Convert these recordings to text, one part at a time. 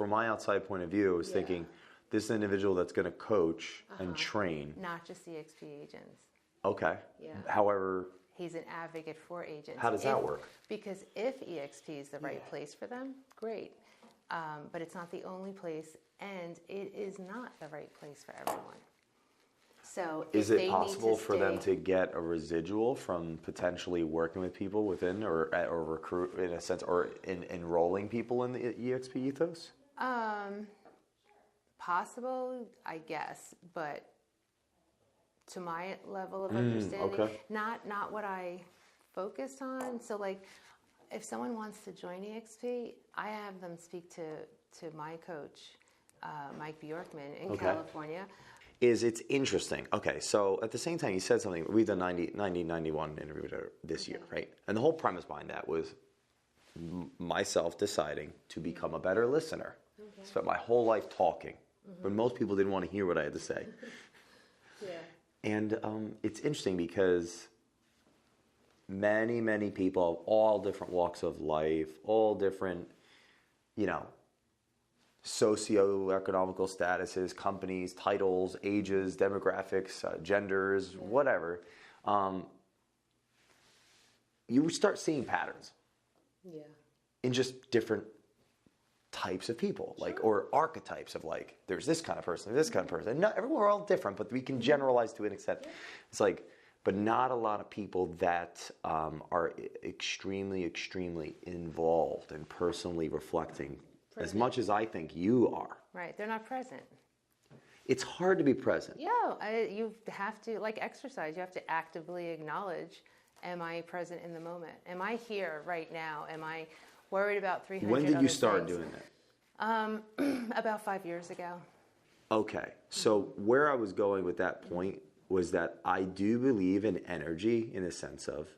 from my outside point of view, I was thinking, this is an individual that's going to coach and train. Not just EXP agents. Okay. Yeah. However, he's an advocate for agents. How does that work? Because if EXP is the right place for them, great. But it's not the only place, and it is not the right place for everyone. So is it possible for them to get a residual from potentially working with people within or recruit in a sense, or enrolling people in the EXP ethos? Possible, I guess, but to my level of understanding, not what I focused on. So like, if someone wants to join EXP, I have them speak to my coach, Mike Bjorkman in California. It's interesting. Okay, so at the same time, you said something. We've done 91 interviews this year, right? And the whole premise behind that was myself deciding to become a better listener. Spent my whole life talking, but most people didn't want to hear what I had to say. And it's interesting because many people of all different walks of life, all different, socioeconomical statuses, companies, titles, ages, demographics, genders, whatever, you start seeing patterns in just different types of people, or archetypes of there's this kind of person, this kind of person. And we're all different, but we can generalize to an extent. It's but not a lot of people that are extremely involved and personally reflecting as much as I think you are. Right, they're not present. It's hard to be present. Yeah, you have to, like exercise, you have to actively acknowledge, am I present in the moment? Am I here right now? Am I worried about 300 When did you start things? doing that? About 5 years ago. Okay, so where I was going with that point was that I do believe in energy in the sense of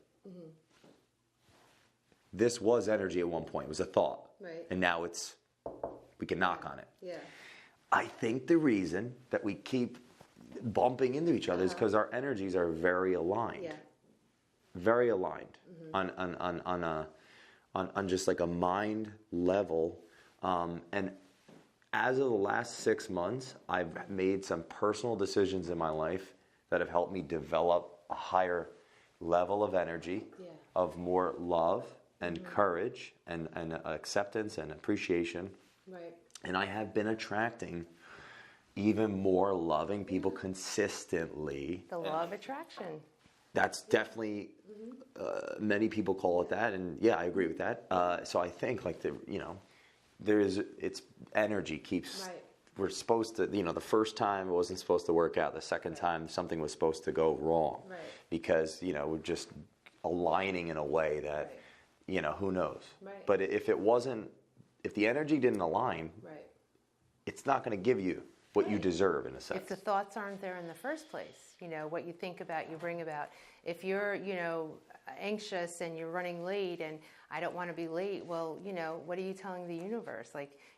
this was energy at one point. It was a thought. Right. And now we can knock on it. Yeah. I think the reason that we keep bumping into each other is because our energies are very aligned. Yeah. Very aligned on just like a mind level. And as of the last 6 months, I've made some personal decisions in my life that have helped me develop a higher level of energy, of more love and courage and acceptance and appreciation. Right. And I have been attracting even more loving people consistently. The law of attraction. That's definitely, many people call it that, and yeah, I agree with that. So I think it's energy keeps. Right. We're supposed to, the first time it wasn't supposed to work out. The second time something was supposed to go wrong, because we're just aligning in a way that, who knows. Right. But if the energy didn't align, it's not going to give you what you deserve in a sense. If the thoughts aren't there in the first place, what you think about, you bring about. If you're, anxious and you're running late and I don't want to be late, well, what are you telling the universe?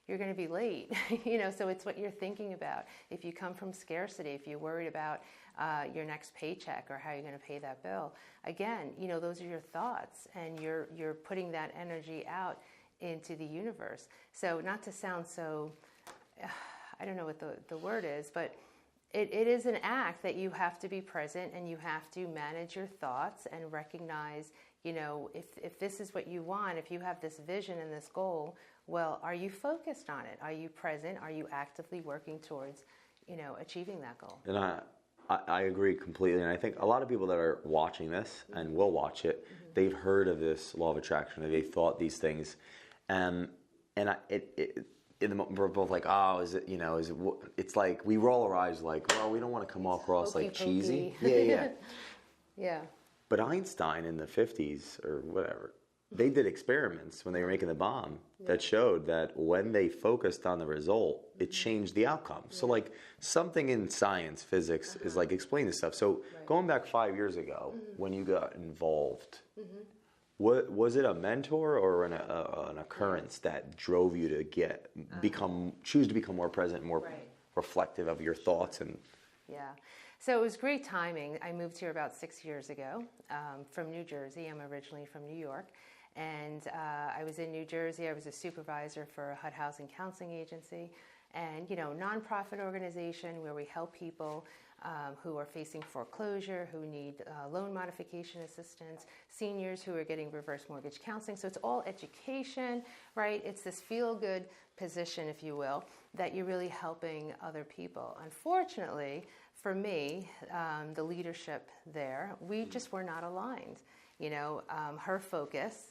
You're going to be late, so it's what you're thinking about. If you come from scarcity, if you're worried about your next paycheck or how you're going to pay that bill, again, those are your thoughts, and you're putting that energy out into the universe. So not to sound so, I don't know what the word is, but it is an act that you have to be present, and you have to manage your thoughts and recognize, if this is what you want, if you have this vision and this goal, well, are you focused on it? Are you present? Are you actively working towards, achieving that goal? And I agree completely. And I think a lot of people that are watching this and will watch it, they've heard of this law of attraction, they've thought these things. In the moment, we're both like, oh, is it, it's like we roll our eyes like, well, we don't want to come across like cheesy. Yeah. Yeah. But Einstein in the 50s or whatever, they did experiments when they were making the bomb that showed that when they focused on the result, it changed the outcome. So something in science, physics is explaining this stuff. So going back 5 years ago, when you got involved, was it a mentor or an occurrence that drove you to choose to become more present, more reflective of your thoughts? Yeah. So it was great timing. I moved here about 6 years ago from New Jersey. I'm originally from New York. And I was in New Jersey. I was a supervisor for a HUD housing counseling agency, and nonprofit organization where we help people who are facing foreclosure, who need loan modification assistance, seniors who are getting reverse mortgage counseling. So it's all education, right? It's this feel-good position, if you will, that you're really helping other people. Unfortunately, for me, the leadership there, we just were not aligned. Her focus,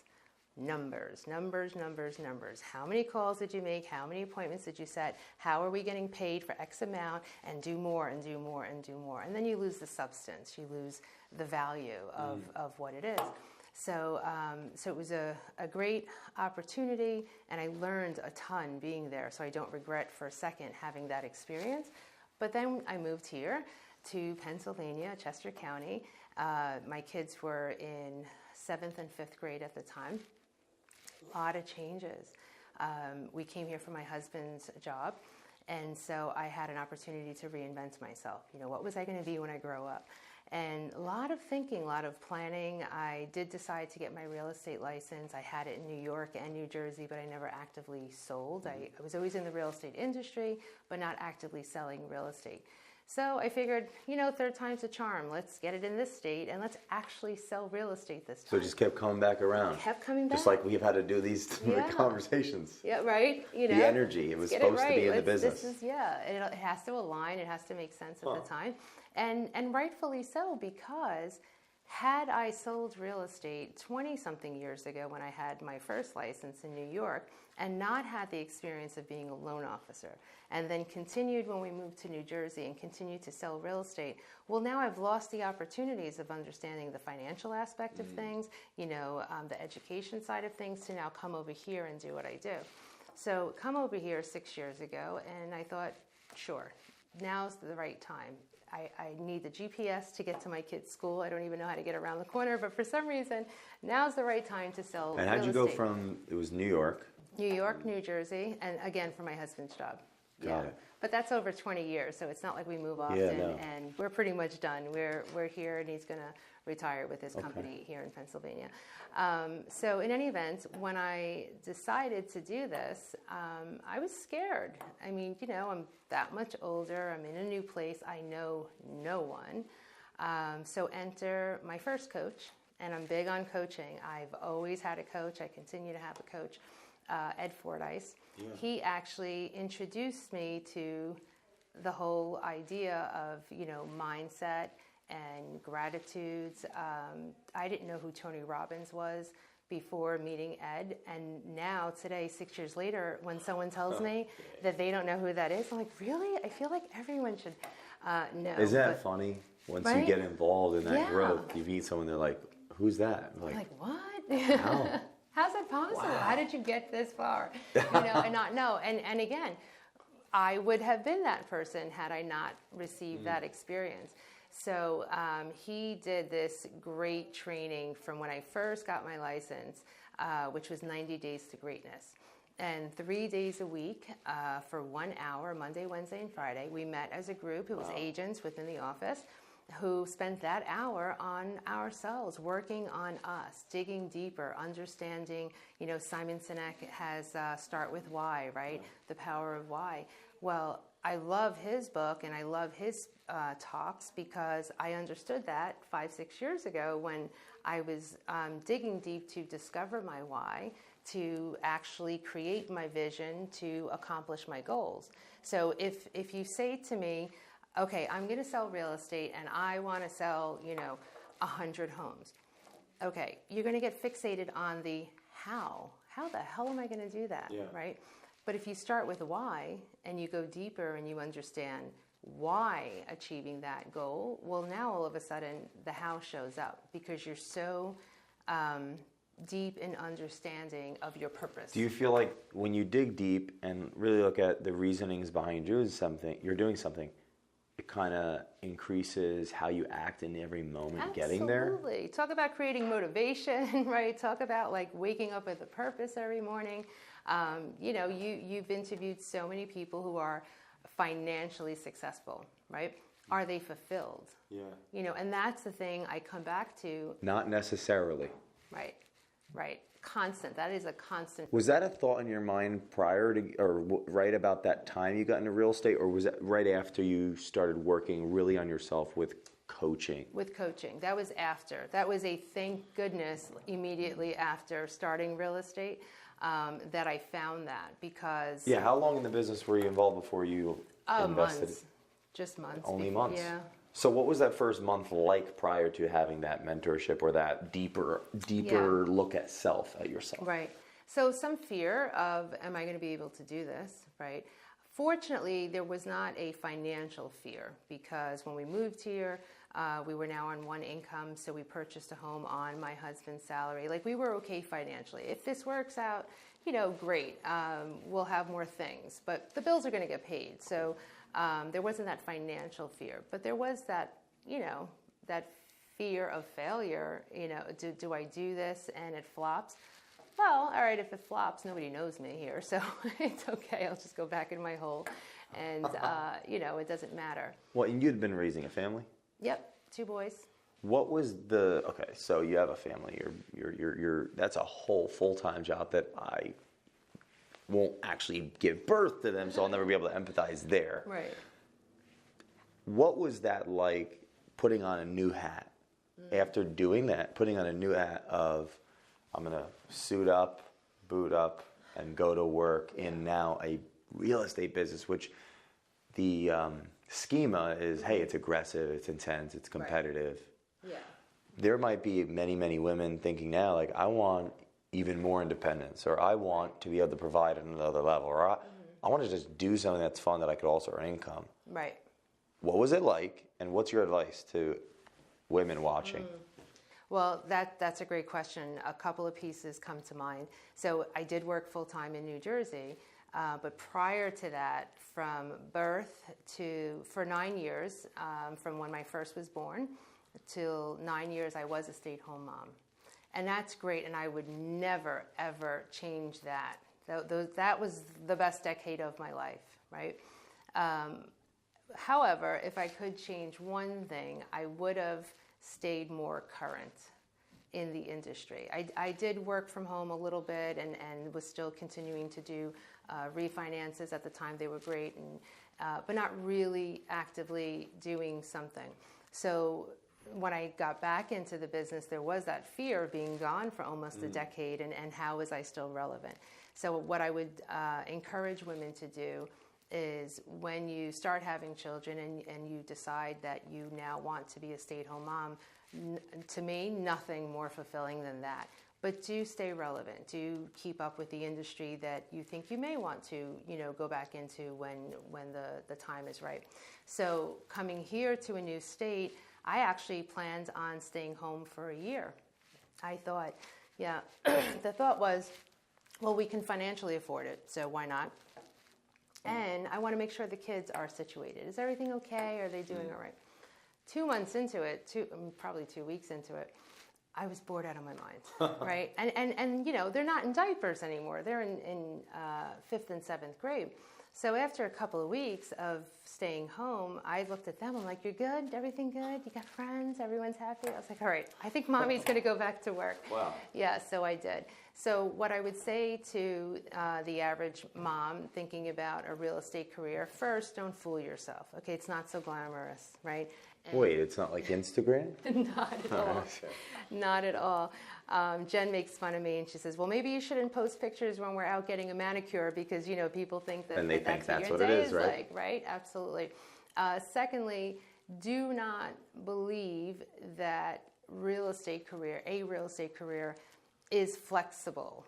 numbers. How many calls did you make? How many appointments did you set? How are we getting paid for X amount? And do more and do more and do more. And then you lose the substance. You lose the value of what it is. So it was a great opportunity, and I learned a ton being there. So I don't regret for a second having that experience. But then I moved here to Pennsylvania, Chester County. My kids were in 7th and 5th grade at the time. A lot of changes. We came here for my husband's job, and so I had an opportunity to reinvent myself. What was I going to be when I grow up? And a lot of thinking, a lot of planning. I did decide to get my real estate license. I had it in New York and New Jersey, but I never actively sold. I was always in the real estate industry, but not actively selling real estate. So I figured, third time's a charm. Let's get it in this state, and let's actually sell real estate this time. So it just kept coming back around. Kept coming back. Just like we've had to do these conversations. Yeah, right. The energy. It was supposed to be in the business. It has to align. It has to make sense at the time. And rightfully so, because had I sold real estate 20-something years ago when I had my first license in New York and not had the experience of being a loan officer, and then continued when we moved to New Jersey and continued to sell real estate, well, now I've lost the opportunities of understanding the financial aspect of things, the education side of things, to now come over here and do what I do. So come over here 6 years ago, and I thought, sure, now's the right time. I need the GPS to get to my kids' school. I don't even know how to get around the corner, but for some reason, now's the right time to sell real estate. And how'd you go from, it was New York? New York, New Jersey, and again, for my husband's job. Got it. But that's over 20 years, so it's not like we move often, and we're pretty much done. We're here, and he's going to retire with his company here in Pennsylvania. So in any event, when I decided to do this, I was scared. I mean, I'm that much older. I'm in a new place. I know no one. So enter my first coach, and I'm big on coaching. I've always had a coach. I continue to have a coach, Ed Fordyce. Yeah. He actually introduced me to the whole idea of, mindset and gratitudes. I didn't know who Tony Robbins was before meeting Ed, and now today, 6 years later, when someone tells me that they don't know who that is, I'm like, really? I feel like everyone should know. Isn't that funny? Once you get involved in that growth, you meet someone, they're like, who's that? I'm like, what? How? How's that possible? Wow. How did you get this far? And not know. And again, I would have been that person had I not received that experience. So he did this great training from when I first got my license, which was 90 Days to Greatness. And 3 days a week for 1 hour, Monday, Wednesday, and Friday, we met as a group. It was agents within the office who spent that hour on ourselves, working on us, digging deeper, understanding, Simon Sinek has Start With Why, right? The power of why. Well, I love his book and I love his talks because I understood that 5-6 years ago when I was digging deep to discover my why, to actually create my vision, to accomplish my goals. So if you say to me, okay, I'm going to sell real estate and I want to sell, 100 homes. Okay, you're going to get fixated on the how. How the hell am I going to do that, right? But if you start with why and you go deeper and you understand why achieving that goal, well, now all of a sudden the how shows up because you're so deep in understanding of your purpose. Do you feel like when you dig deep and really look at the reasonings behind doing something, it kind of increases how you act in every moment getting there? Absolutely. Talk about creating motivation, right? Talk about like waking up with a purpose every morning. You've interviewed so many people who are financially successful, right? Are they fulfilled? Yeah. And that's the thing I come back to. Not necessarily. Right. constant. That is a constant. Was that a thought in your mind prior to, or right about that time you got into real estate, or was that right after you started working really on yourself with coaching? With coaching. That was after. That was a thank goodness immediately after starting real estate that I found that, because... Yeah, how long in the business were you involved before you invested? Months. Just months. Only months? Yeah. So what was that first month like prior to having that mentorship or that deeper look at yourself? Right. So some fear of, am I going to be able to do this, right? Fortunately, there was not a financial fear, because when we moved here, we were now on one income, so we purchased a home on my husband's salary. Like, we were okay financially. If this works out, great. We'll have more things, but the bills are going to get paid. So there wasn't that financial fear, but there was that, that fear of failure. Do I do this and it flops? Well, all right, if it flops, nobody knows me here, so it's okay. I'll just go back in my hole, and, it doesn't matter. Well, and you'd been raising a family? Yep, 2 boys. What was okay, so you have a family. You're that's a whole full-time job that I won't actually give birth to them, so I'll never be able to empathize there. Right. What was that like, putting on a new hat? After doing that, putting on a new hat of, I'm going to suit up, boot up, and go to work in now a real estate business, which the schema is, hey, it's aggressive, it's intense, it's competitive. Right. Yeah. There might be many, many women thinking now, like, I want even more independence, or I want to be able to provide at another level, or I want to just do something that's fun that I could also earn income. Right. What was it like, and what's your advice to women watching? Well, that's a great question. A couple of pieces come to mind. So I did work full-time in New Jersey, but prior to that, from birth for 9 years, from when my first was born till 9 years, I was a stay-at-home mom. And that's great, and I would never, ever change that. That was the best decade of my life, right? However, if I could change one thing, I would have stayed more current in the industry. I did work from home a little bit and was still continuing to do refinances. At the time, they were great, but not really actively doing something. So when I got back into the business, there was that fear of being gone for almost a decade, and how was I still relevant? So what I would encourage women to do is, when you start having children and you decide that you now want to be a stay-at-home mom, to me, nothing more fulfilling than that. But do stay relevant. Do keep up with the industry that you think you may want to, go back into when the time is right. So coming here to a new state, I actually planned on staying home for a year. I thought, the thought was, well, we can financially afford it, so why not? And I want to make sure the kids are situated. Is everything okay? Are they doing all right? 2 months into it, probably 2 weeks into it, I was bored out of my mind, right? And they're not in diapers anymore. They're in 5th and 7th grade. So after a couple of weeks of staying home, I looked at them. I'm like, you're good? Everything good? You got friends? Everyone's happy? I was like, all right, I think mommy's going to go back to work. Wow. Yeah, so I did. So what I would say to the average mom thinking about a real estate career, first, don't fool yourself. Okay, it's not so glamorous, right? And wait, it's not like Instagram? Not at all. Not at all. Jen makes fun of me, and she says, well, maybe you shouldn't post pictures when we're out getting a manicure, because, people think that, and they think that's what your it day is, right? like, right? Absolutely. Secondly, do not believe that a real estate career is flexible,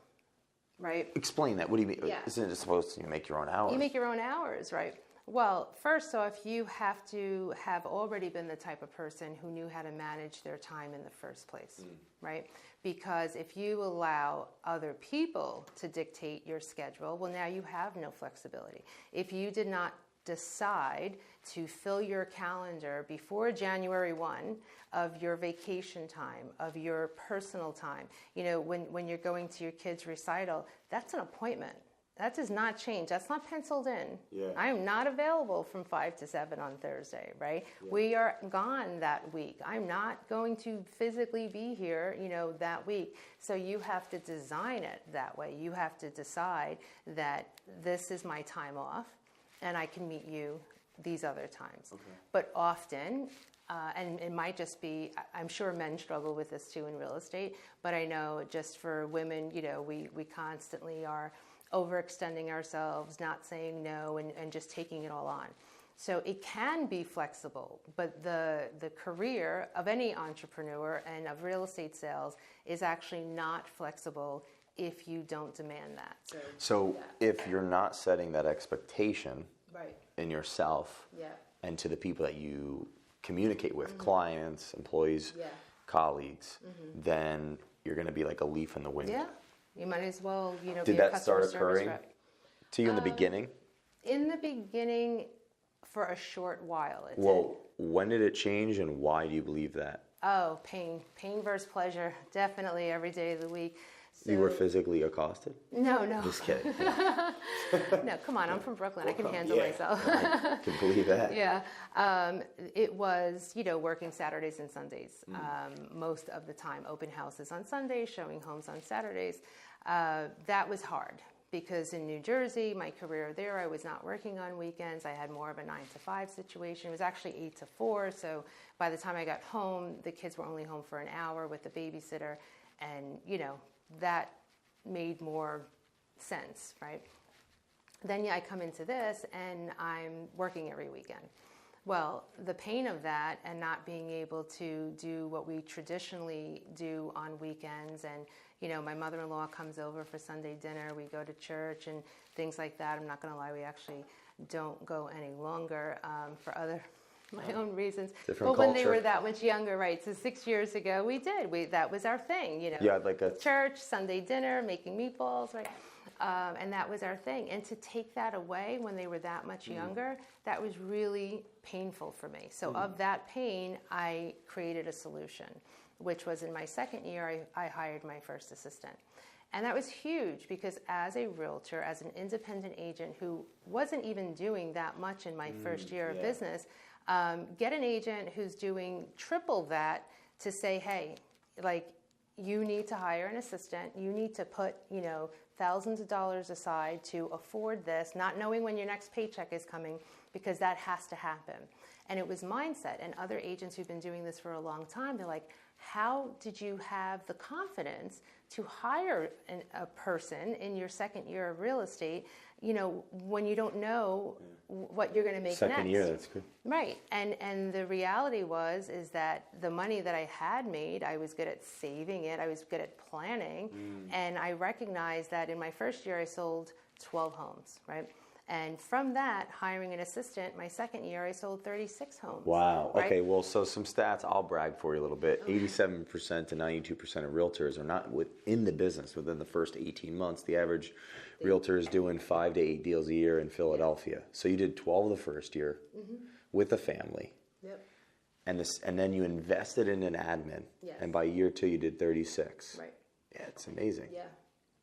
right? Explain that. What do you mean? Yeah. Isn't it supposed to make your own hours? You make your own hours, right? Well, first off, you have to have already been the type of person who knew how to manage their time in the first place, right? Because if you allow other people to dictate your schedule, well, now you have no flexibility. If you did not decide to fill your calendar before January 1 of your vacation time, of your personal time, when you're going to your kid's recital, that's an appointment. That does not change. That's not penciled in. Yeah. I am not available from 5 to 7 on Thursday, right? Yeah. We are gone that week. I'm not going to physically be here, that week. So you have to design it that way. You have to decide that this is my time off and I can meet you these other times. Okay. But often, and it might just be, I'm sure men struggle with this too in real estate, but I know just for women, we constantly are overextending ourselves, not saying no, and just taking it all on. So it can be flexible, but the career of any entrepreneur and of real estate sales is actually not flexible if you don't demand that. So if you're not setting that expectation in yourself and to the people that you communicate with, clients, employees, colleagues, then you're going to be like a leaf in the wind. Yeah. You might as well, Did be a that customer start occurring service rep. to you in the beginning? In the beginning, for a short while, it Well, when did it change, and why do you believe that? Oh, pain versus pleasure, definitely every day of the week. So, you were physically accosted? No. Just kidding. No, come on, I'm from Brooklyn. I can handle myself. I can believe that. Yeah. It was, working Saturdays and Sundays most of the time. Open houses on Sundays, showing homes on Saturdays. That was hard because in New Jersey, my career there, I was not working on weekends. I had more of a 9 to 5 situation. It was actually 8 to 4. So by the time I got home, the kids were only home for an hour with the babysitter. And, that made more sense, right? Then I come into this and I'm working every weekend. Well, the pain of that and not being able to do what we traditionally do on weekends, and my mother-in-law comes over for Sunday dinner, we go to church and things like that. I'm not going to lie, we actually don't go any longer for my own reasons. Different but when culture. they were that much younger, right? So 6 years ago, we did. That was our thing, Yeah, like a church, Sunday dinner, making meatballs, right? And that was our thing. And to take that away when they were that much younger, that was really painful for me. So of that pain, I created a solution, which was in my second year, I hired my first assistant. And that was huge because as a realtor, as an independent agent who wasn't even doing that much in my first year of business, get an agent who's doing triple that to say, hey, you need to hire an assistant. You need to put, thousands of dollars aside to afford this, not knowing when your next paycheck is coming, because that has to happen. And it was mindset. And other agents who've been doing this for a long time, they're like, how did you have the confidence to hire a person in your second year of real estate, when you don't know what you're going to make second next? Year, that's good. Right. And the reality is that the money that I had made, I was good at saving it. I was good at planning. And I recognized that in my first year, I sold 12 homes, right? And from that, hiring an assistant, my second year, I sold 36 homes. Wow. Right? Okay, well, so some stats, I'll brag for you a little bit. 87% to 92% of realtors are not within the business within the first 18 months. The average realtor is doing 5 to 8 deals a year in Philadelphia. So you did 12 the first year with a family. Yep. And then you invested in an admin. Yes. And by year 2, you did 36. Right. Yeah, it's amazing. Yeah.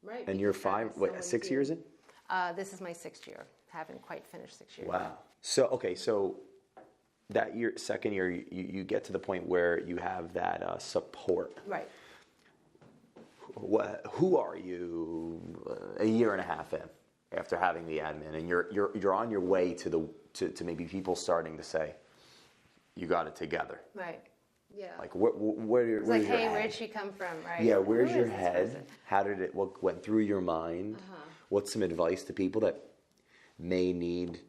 Right. And you're 6 years in? This is my 6th year. Haven't quite finished 6 years. Wow. So that year, second year, you get to the point where you have that support. Right. Who are you a year and a half in after having the admin, and you're on your way to maybe people starting to say, you got it together. Right. Yeah. Like where's your like, hey, head? where'd she come from? Right. Yeah. Where's Who your is this head? person? How did it? What went through your mind? What's some advice to people that may need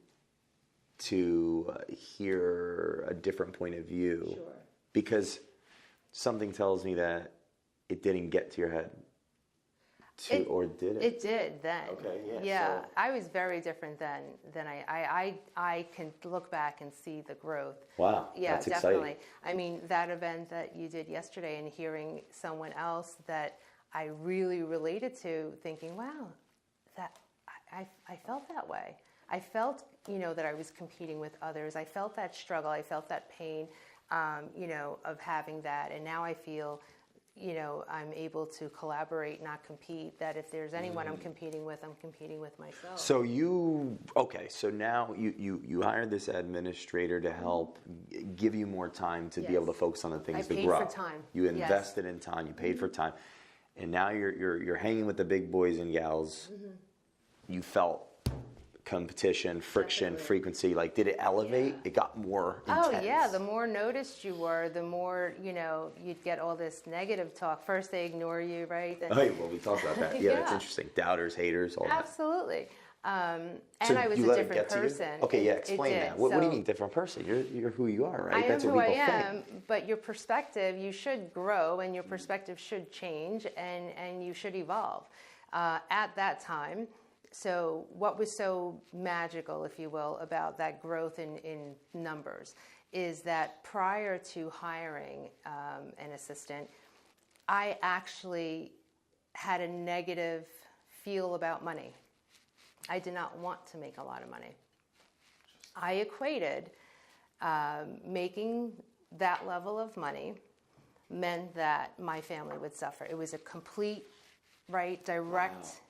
to hear a different point of view? Sure. Because something tells me that it didn't get to your head. Or did it? It did then. Okay, yeah. Yeah, So. I was very different then than I can look back and see the growth. Wow, Yeah, that's definitely. exciting. I mean, that event that you did yesterday and hearing someone else that I really related to, thinking, wow, that I felt that way. I felt, that I was competing with others. I felt that struggle. I felt that pain, of having that. And now I feel I'm able to collaborate, not compete. That if there's anyone I'm competing with myself. So so now you hired this administrator to help give you more time to be able to focus on the things to grow. I paid for time. You invested in time, you paid for time. And now you're hanging with the big boys and gals. You felt competition, friction, Definitely. frequency. Like, did it elevate? Yeah. It got more intense. Oh yeah, the more noticed you were, the more you'd get all this negative talk. First they ignore you, right? Then, Well, we talked about that. Yeah, that's Yeah. interesting. Doubters, haters, all that. Absolutely. And So I was you a let it different get to you? person. Okay, It explain did. that. What do you So- mean different person? You're who you are, right? I That's am what who I people am, think. but your perspective, you should grow and your perspective should change and you should evolve. At that time, so what was so magical, if you will, about that growth in numbers is that prior to hiring an assistant, I actually had a negative feel about money. I did not want to make a lot of money. I equated making that level of money meant that my family would suffer. It was a complete, direct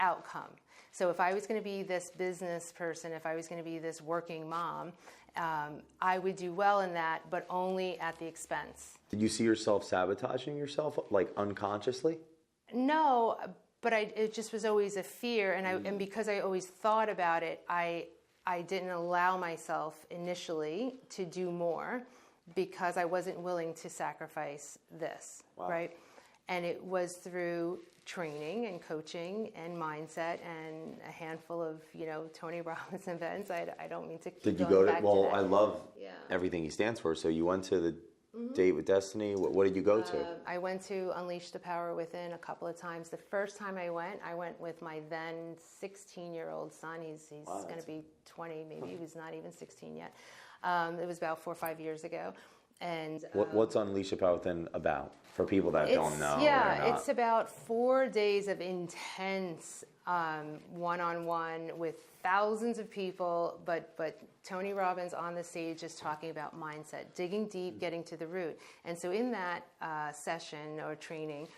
outcome. So if I was going to be this business person, if I was going to be this working mom, I would do well in that, but only at the expense. Did you see yourself sabotaging yourself, like unconsciously? No, but it just was always a fear, and because I always thought about it, I didn't allow myself initially to do more because I wasn't willing to sacrifice this, right? And it was through training and coaching and mindset and a handful of Tony Robbins events. I don't mean to keep Did you going go to? back Well, to that. I love Yeah. everything he stands for. So you went to the Date with Destiny. What did you go to? I went to Unleash the Power Within a couple of times. The first time I went with my then 16-year-old son. He's going to be 20, maybe he was not even 16 yet. It was about 4 or 5 years ago. And What's Unleash the Power Within about for people that don't know? Yeah, it's about 4 days of intense one-on-one with thousands of people, but Tony Robbins on the stage is talking about mindset, digging deep, getting to the root. And so in that session or training,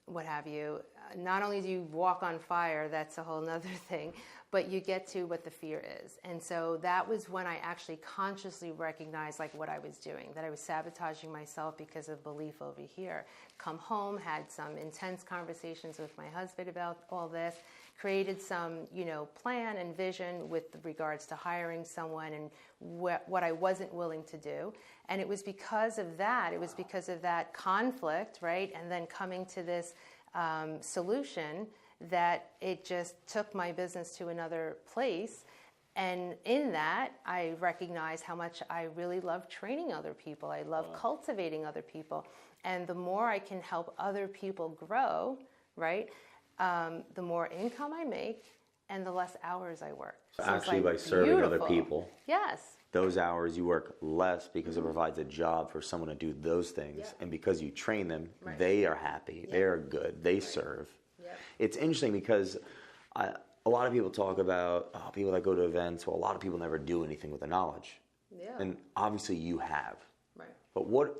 what have you, not only do you walk on fire, that's a whole nother thing, but you get to what the fear is. And so that was when I actually consciously recognized what I was doing, that I was sabotaging myself because of belief over here. Come home, had some intense conversations with my husband about all this, created some, plan and vision with regards to hiring someone and what I wasn't willing to do. And it was because of that, conflict, right? And then coming to this solution that it just took my business to another place. And in that, I recognized how much I really love training other people. I love cultivating other people. And the more I can help other people grow, right, the more income I make and the less hours I work. So Actually, by serving other beautiful. people. Yes. Those hours you work less because it provides a job for someone to do those things. Yeah. And because you train them, Right. they are happy, Yeah. they are good, they serve. Yep. It's interesting because a lot of people talk about people that go to events. Well, a lot of people never do anything with the knowledge. Yeah. And obviously you have. Right. But what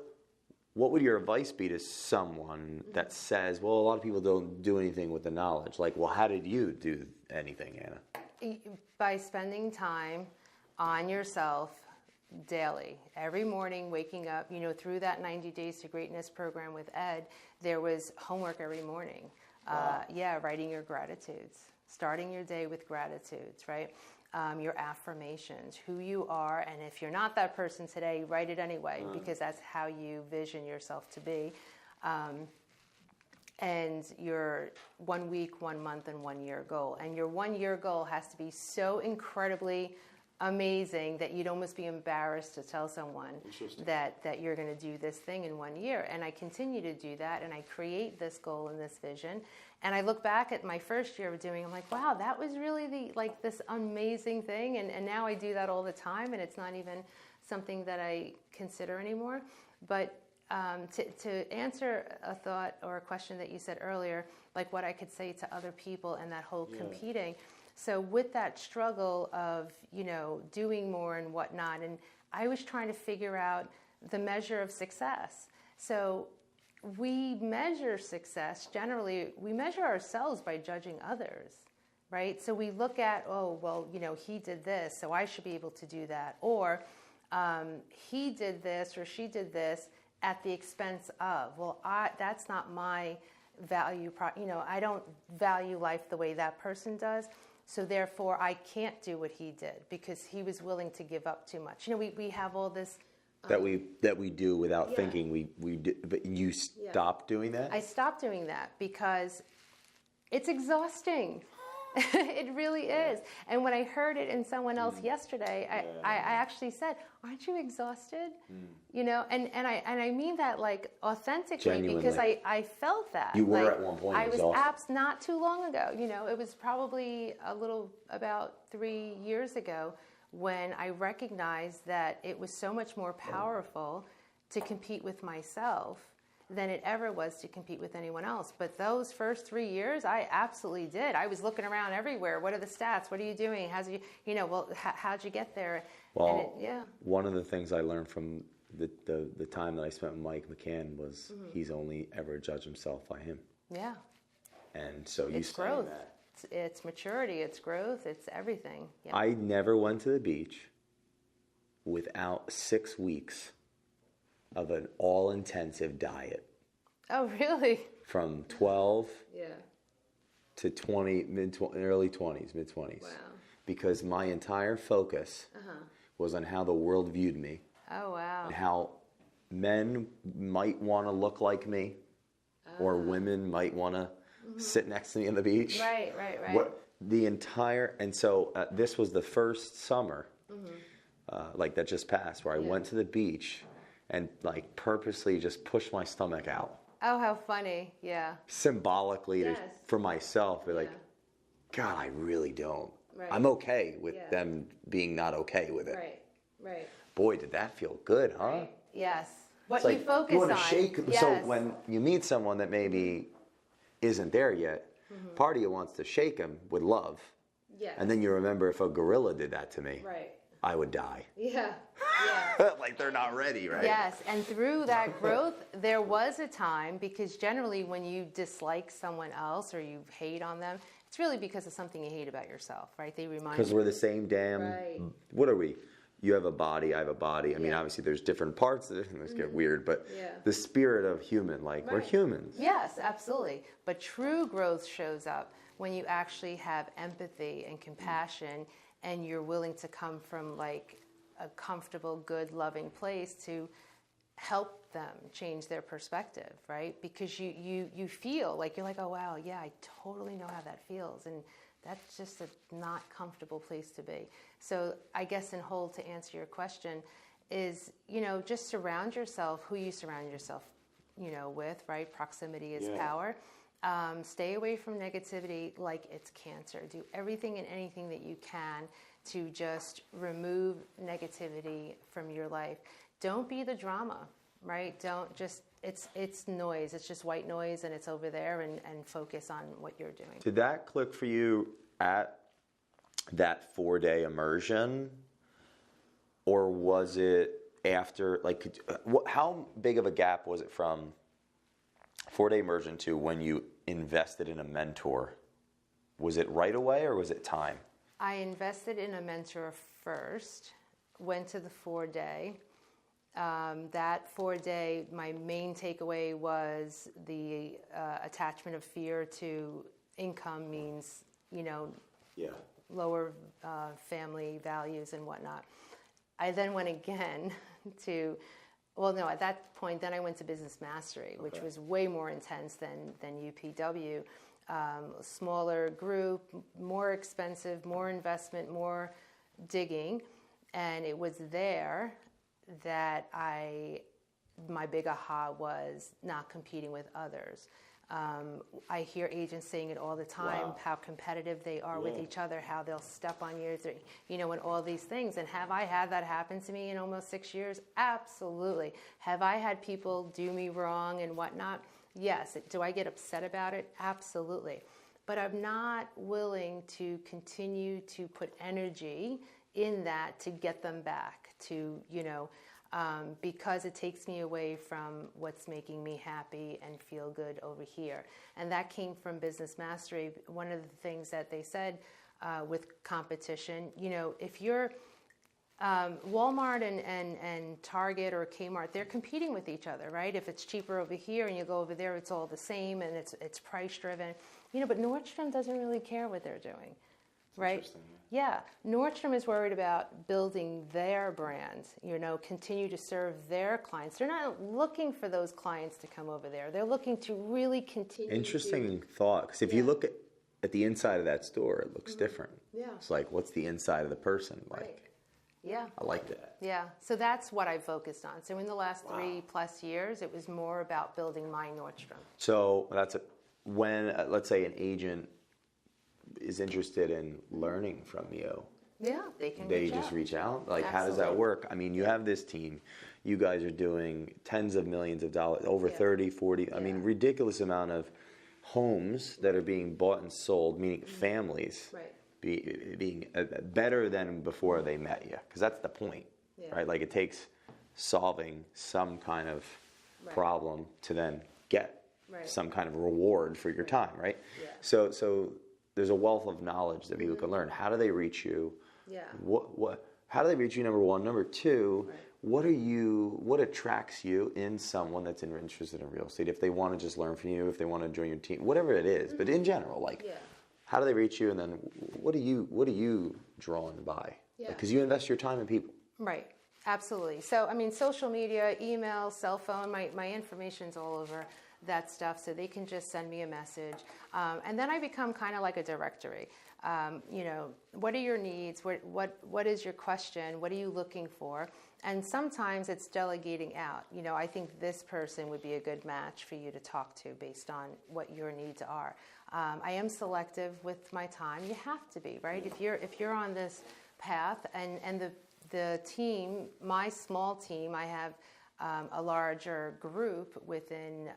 would your advice be to someone that says, well, a lot of people don't do anything with the knowledge? Like, well, how did you do anything, Anna? By spending time on yourself daily, every morning, waking up, through that 90 Days to Greatness program with Ed, there was homework every morning. Writing your gratitudes, starting your day with gratitudes, right? Your affirmations, who you are, and if you're not that person today, write it anyway, because that's how you vision yourself to be. And your 1 week, 1 month, and 1 year goal. And your 1 year goal has to be so incredibly amazing that you'd almost be embarrassed to tell someone that you're going to do this thing in 1 year. And I continue to do that, and I create this goal and this vision. And I look back at my first year of doing, I'm like, wow, that was really this amazing thing. And now I do that all the time, and it's not even something that I consider anymore. But to answer a thought or a question that you said earlier, like what I could say to other people and that whole competing. So with that struggle of, doing more and whatnot, and I was trying to figure out the measure of success. So we measure success, generally, we measure ourselves by judging others, right? So we look at, oh, well, he did this, so I should be able to do that. Or he did this or she did this at the expense of, well, that's not my value. I don't value life the way that person does. So therefore, I can't do what he did because he was willing to give up too much. We have all this... that we do without thinking. We do, but you stopped doing that? I stopped doing that because it's exhausting. It really is. And when I heard it in someone else yesterday, I actually said, "Aren't you exhausted?" And I mean that like authentically. Genuinely. Because I felt that. You were at one point I was exhausted. not too long ago. It was probably about 3 years ago when I recognized that it was so much more powerful to compete with myself than it ever was to compete with anyone else. But those first 3 years, I absolutely did. I was looking around everywhere. What are the stats? What are you doing? How'd you get there? Well, one of the things I learned from the time that I spent with Mike McCann was he's only ever judged himself by him. Yeah. And so you it's saying growth. that. It's maturity. It's growth. It's everything. Yeah. I never went to the beach without 6 weeks of an all-intensive diet. Oh, really? From 12 Yeah. to 20, early 20s, mid-20s. Wow. Because my entire focus was on how the world viewed me. Oh, wow. And how men might want to look like me or women might want to sit next to me on the beach. Right. And so this was the first summer, like that just passed, where I went to the beach and like purposely just pushed my stomach out. Oh, how funny. Yeah. Symbolically for myself, but like, God, I really don't. Right. I'm okay with them being not okay with it. Right. Boy, did that feel good, huh? Right. Yes. What It's you like, focus you want on. to shake. Yes. So when you meet someone that maybe isn't there yet, part of you wants to shake them with love. Yes. And then you remember, if a gorilla did that to me, Right. I would die. Yeah. Like they're not ready, right? Yes, and through that growth, there was a time, because generally when you dislike someone else or you hate on them, it's really because of something you hate about yourself, right? They remind Because you. we're the same damn. Right. What are we? You have a body, I have a body. I mean, obviously there's different parts. This get weird, but the spirit of human, like we're humans. Yes, absolutely. But true growth shows up when you actually have empathy and compassion, and you're willing to come from like a comfortable, good, loving place to help them change their perspective, right? Because you feel like you're like, oh wow, yeah, I totally know how that feels, and that's just a not comfortable place to be. So I guess in whole, to answer your question, is just surround yourself who you surround yourself with, right? Proximity is power. Stay away from negativity like it's cancer. Do everything and anything that you can to just remove negativity from your life. Don't be the drama, right? Don't just, it's noise. It's just white noise and it's over there, and focus on what you're doing. Did that click for you at that 4-day immersion? Or was it after, like, how big of a gap was it from 4-day immersion to when you invested in a mentor? Was it right away or was it time? I invested in a mentor first, went to the 4-day. That 4-day, my main takeaway was the attachment of fear to income means, lower family values and whatnot. I then went again at that point, then I went to Business Mastery, which was way more intense than UPW. Smaller group, more expensive, more investment, more digging. And it was there that my big aha was not competing with others. I hear agents saying it all the time, how competitive they are with each other, how they'll step on you, and all these things. And have I had that happen to me in almost 6 years? Absolutely. Have I had people do me wrong and whatnot? Yes. Do I get upset about it? Absolutely. But I'm not willing to continue to put energy in that to get them back, to, because it takes me away from what's making me happy and feel good over here. And that came from Business Mastery. One of the things that they said with competition, if you're Walmart and Target or Kmart, they're competing with each other, right? If it's cheaper over here and you go over there, it's all the same and it's price driven. But Nordstrom doesn't really care what they're doing, right? Yeah, Nordstrom is worried about building their brand, continue to serve their clients. They're not looking for those clients to come over there. They're looking to really continue. Interesting thought, because if you look at the inside of that store, it looks different. Yeah. It's like, what's the inside of the person like? Right. Yeah. I like that. Yeah. So that's what I focused on. So in the last 3+ years, it was more about building my Nordstrom. So when, let's say, an agent is interested in learning from you. Yeah, they can just reach out? Like, Absolutely. How does that work? I mean, you have this team. You guys are doing tens of millions of dollars, over 30, 40, I mean, ridiculous amount of homes that are being bought and sold, meaning families. Right. Being better than before they met you, because that's the point, right? Like, it takes solving some kind of problem to then get some kind of reward for your time, right? Yeah. So there's a wealth of knowledge that people can learn. How do they reach you? Yeah. How do they reach you? Number one. Number two. What attracts you in someone that's interested in real estate? If they want to just learn from you, if they want to join your team, whatever it is, but in general, how do they reach you? And then what are you drawn by? Yeah. Because you invest your time in people. Right. Absolutely. So, I mean, social media, email, cell phone, my information's all over that stuff, so they can just send me a message. And then I become kind of like a directory. What are your needs? What is your question? What are you looking for? And sometimes it's delegating out. I think this person would be a good match for you to talk to based on what your needs are. I am selective with my time. You have to be, right? If you're on this path, and the team, my small team, I have a larger group within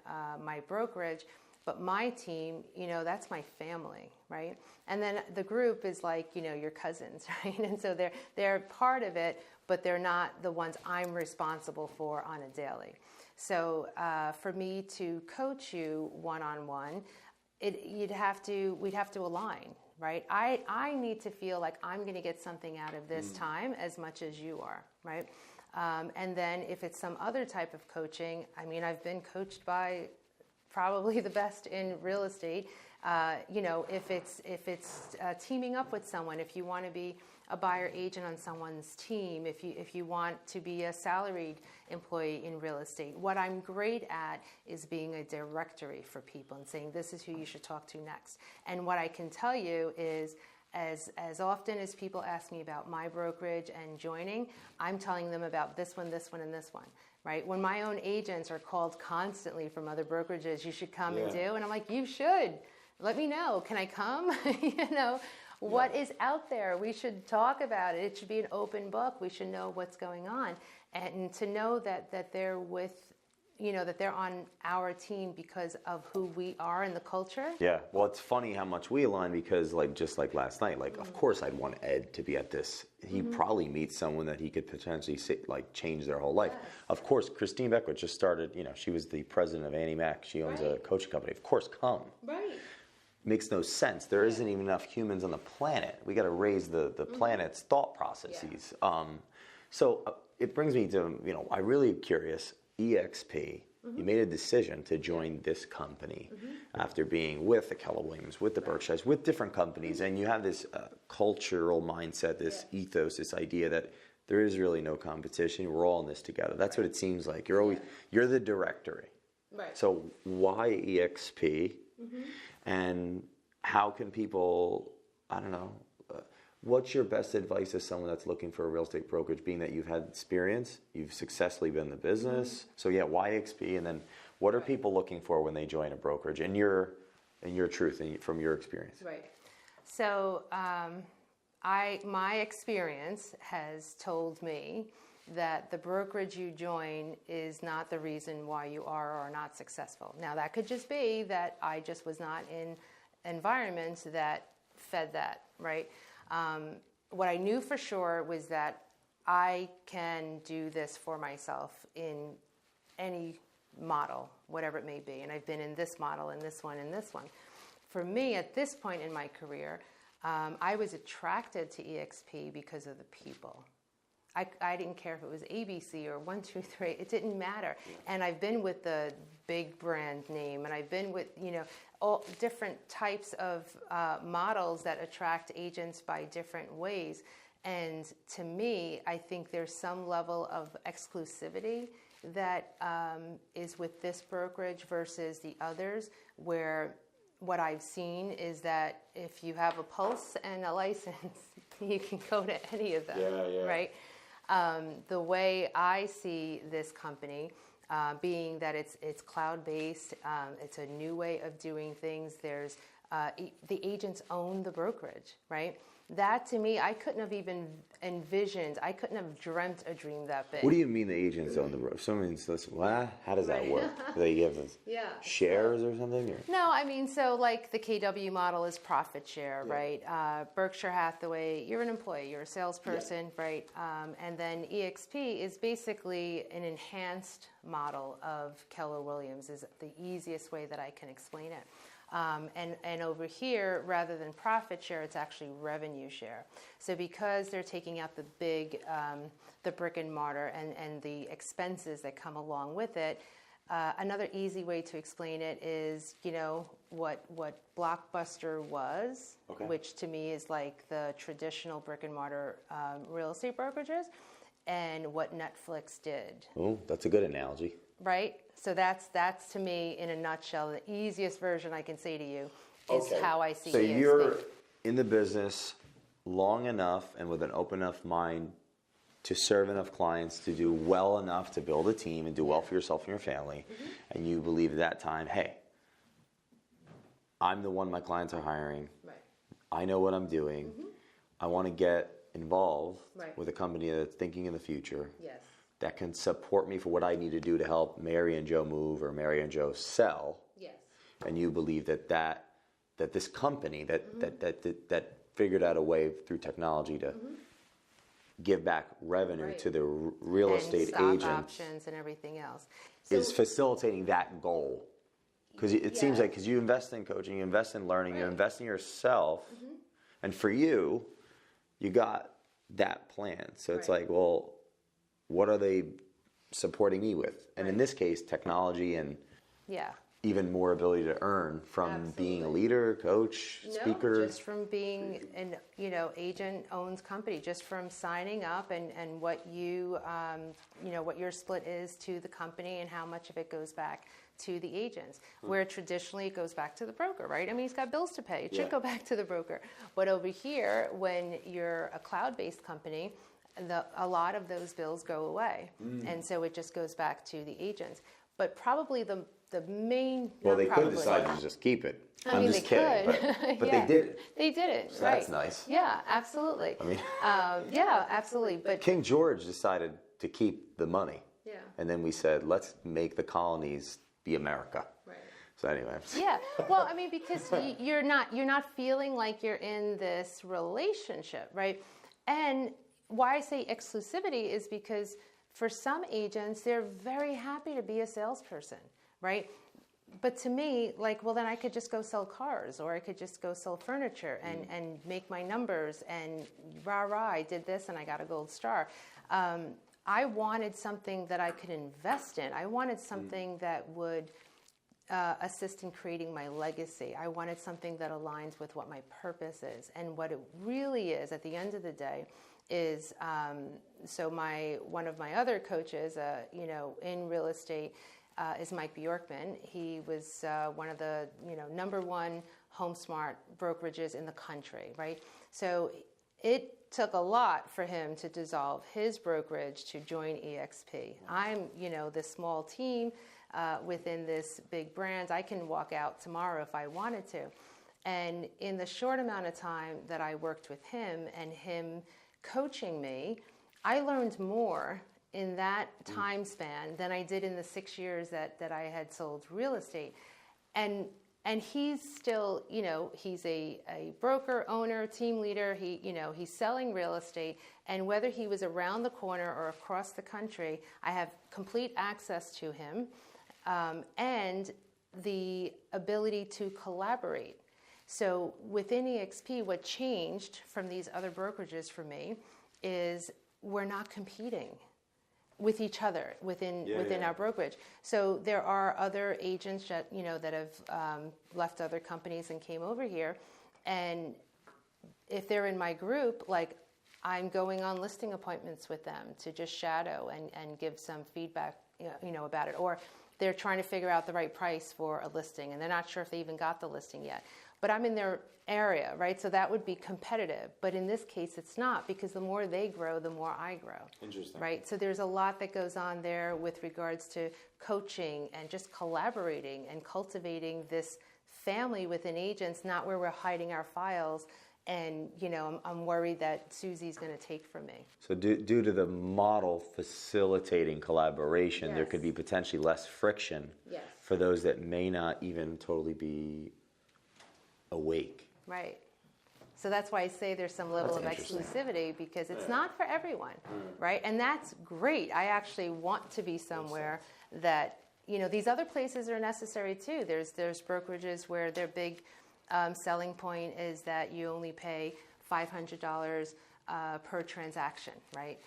my brokerage, but my team, that's my family, right? And then the group is like, your cousins, right? And so they're part of it, but they're not the ones I'm responsible for on a daily. So for me to coach you one-on-one, we'd have to align, right? I need to feel like I'm going to get something out of this time as much as you are, right? And then if it's some other type of coaching, I mean, I've been coached by probably the best in real estate. If it's teaming up with someone, if you want to be a buyer agent on someone's team, if you want to be a salaried employee in real estate, what I'm great at is being a directory for people and saying, this is who you should talk to next. And what I can tell you is, as often as people ask me about my brokerage and joining, I'm telling them about this one, and this one, right? When my own agents are called constantly from other brokerages, you should come and do, and I'm like, you should. Let me know. Can I come? What is out there? We should talk about it. It should be an open book. We should know what's going on, and to know that they're with, that they're on our team because of who we are and the culture. Yeah. Well, it's funny how much we align, because just like last night, of course I'd want Ed to be at this. He probably meets someone that he could potentially change their whole life. Yes. Of course, Christine Beckwith just started, she was the president of Annie Mac. She owns a coaching company. Of course, come. Right. Makes no sense. There isn't even enough humans on the planet. We got to raise the planet's thought processes. So it brings me to, I'm really curious, EXP, you made a decision to join this company after being with the Keller Williams, with the Berkshires, with different companies, and you have this cultural mindset, this ethos, this idea that there is really no competition. We're all in this together. That's what it seems like. You're the directory. Right. So why EXP? And how can people, what's your best advice to someone that's looking for a real estate brokerage, being that you've had experience, you've successfully been in the business? So why EXP? And then what are people looking for when they join a brokerage, in your truth and from your experience? Right. So my experience has told me that the brokerage you join is not the reason why you are or are not successful. Now, that could just be that I just was not in environments that fed that, right? What I knew for sure was that I can do this for myself in any model, whatever it may be. And I've been in this model, and this one, and this one. For me, at this point in my career, I was attracted to EXP because of the people. I didn't care if it was ABC or 1, 2, 3. It didn't matter. And I've been with the big brand name, and I've been with, all different types of models that attract agents by different ways. And to me, I think there's some level of exclusivity that is with this brokerage versus the others, where what I've seen is that if you have a pulse and a license, you can go to any of them, right? The way I see this company, being that it's cloud-based, it's a new way of doing things. There's the agents own the brokerage, right? That to me, I couldn't have even envisioned. I couldn't have dreamt a dream that big. What do you mean the agents own the brokerage? Someone's listening. What? How does that work? Do they give us shares or something? Or? No, I mean, so like the KW model is profit share, right? Berkshire Hathaway, you're an employee, you're a salesperson, right? And then EXP is basically an enhanced model of Keller Williams, is the easiest way that I can explain it. And over here, rather than profit share, it's actually revenue share. So because they're taking out the big, the brick and mortar and the expenses that come along with it, another easy way to explain it is, what Blockbuster was, which to me is like the traditional brick and mortar real estate brokerages, and what Netflix did. Oh, that's a good analogy. Right? So that's to me, in a nutshell, the easiest version I can say to you is how I see EXP. So you're in the business long enough and with an open enough mind to serve enough clients, to do well enough to build a team and do well for yourself and your family. And you believe at that time, hey, I'm the one my clients are hiring. Right. I know what I'm doing. I want to get involved with a company that's thinking in the future. Yes. That can support me for what I need to do to help Mary and Joe move or Mary and Joe sell. Yes. And you believe that this company that figured out a way through technology to give back revenue to the real estate agents, options and everything else, is facilitating that goal. Because it seems like, because you invest in coaching, you invest in learning, you invest in yourself, and for you, you got that plan. So it's like, well, what are they supporting me with? And in this case, technology and even more ability to earn from being a leader, coach, speaker. Just from being an agent owns company, just from signing up and what you what your split is to the company and how much of it goes back to the agents, where traditionally it goes back to the broker, right? I mean, he's got bills to pay. It should go back to the broker. But over here, when you're a cloud-based company, a lot of those bills go away. And so it just goes back to the agents. But probably the main... Well, they could decide to just keep it. I'm just kidding. But they did it. They did it, so that's nice. Yeah, absolutely. I mean... absolutely. But King George decided to keep the money. Yeah. And then we said, let's make the colonies be America. Right. So anyway. Yeah. Well, I mean, because you're not feeling like you're in this relationship, right? And why I say exclusivity is because for some agents, they're very happy to be a salesperson, right? But to me, like, well, then I could just go sell cars, or I could just go sell furniture and make my numbers and rah, I did this and I got a gold star. I wanted something that I could invest in. I wanted something that would assist in creating my legacy. I wanted something that aligns with what my purpose is. And what it really is, at the end of the day, is so one of my other coaches, in real estate, is Mike Bjorkman. He was one of the #1 HomeSmart brokerages in the country, right? So it took a lot for him to dissolve his brokerage to join EXP. I'm the small team within this big brand. I can walk out tomorrow if I wanted to. And in the short amount of time that I worked with him and him coaching me, I learned more in that time span than I did in the 6 years that I had sold real estate. And And he's still, he's a broker, owner, team leader. He's selling real estate. And whether he was around the corner or across the country, I have complete access to him and the ability to collaborate. So within EXP, what changed from these other brokerages for me is we're not competing with each other within our brokerage. So there are other agents that that have left other companies and came over here, and if they're in my group, like I'm going on listing appointments with them to just shadow and give some feedback about it, or they're trying to figure out the right price for a listing and they're not sure if they even got the listing yet. But I'm in their area, right? So that would be competitive. But in this case, it's not, because the more they grow, the more I grow. Interesting. Right? So there's a lot that goes on there with regards to coaching and just collaborating and cultivating this family within agents, not where we're hiding our files and, I'm worried that Susie's going to take from me. So due to the model facilitating collaboration, there could be potentially less friction for those that may not even totally be awake. Right. So that's why I say there's some level of exclusivity, because it's not for everyone, right? And that's great. I actually want to be somewhere that, these other places are necessary too. There's brokerages where their big selling point is that you only pay $500 per transaction, right?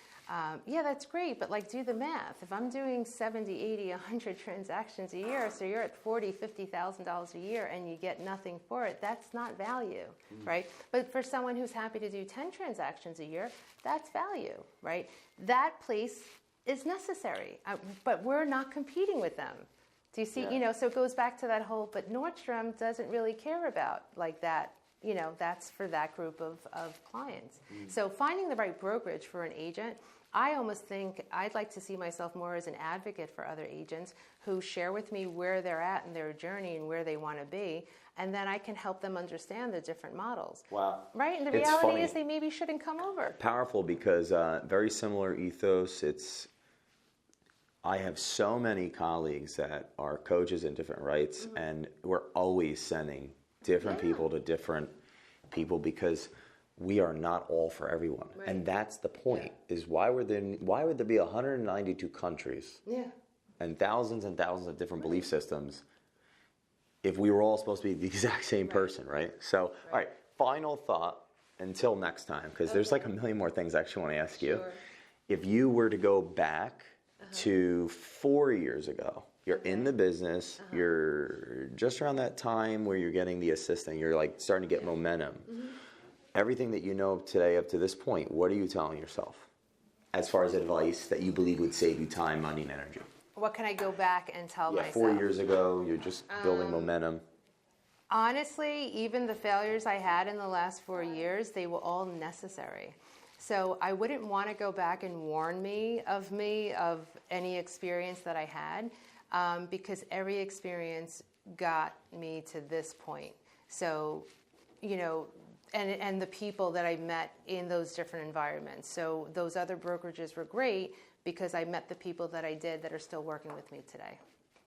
That's great, but do the math. If I'm doing 70, 80, 100 transactions a year, so you're at $40,000, $50,000 a year and you get nothing for it, that's not value, right? But for someone who's happy to do 10 transactions a year, that's value, right? That place is necessary, but we're not competing with them. Do you see, so it goes back to that whole, but Nordstrom doesn't really care about that. That's for that group of clients. So finding the right brokerage for an agent, I almost think I'd like to see myself more as an advocate for other agents who share with me where they're at in their journey and where they want to be, and then I can help them understand the different models. Wow. Right? And the reality is they maybe shouldn't come over. Powerful, because very similar ethos. I have so many colleagues that are coaches in different rights, and we're always sending different people to different people, because we are not all for everyone. Right. And that's the point, is why would there be 192 countries and thousands of different belief systems if we were all supposed to be the exact same person, right? So, all right, final thought until next time, because there's a million more things I actually want to ask you. If you were to go back to 4 years ago, you're in the business, you're just around that time where you're getting the assistant, you're starting to get momentum. Everything that you know today up to this point, what are you telling yourself as far as advice that you believe would save you time, money, and energy? What can I go back and tell myself? 4 years ago, you're just building momentum. Honestly, even the failures I had in the last 4 years, they were all necessary. So I wouldn't want to go back and warn me of any experience that I had, because every experience got me to this point. So, and the people that I met in those different environments. So those other brokerages were great because I met the people that I did that are still working with me today.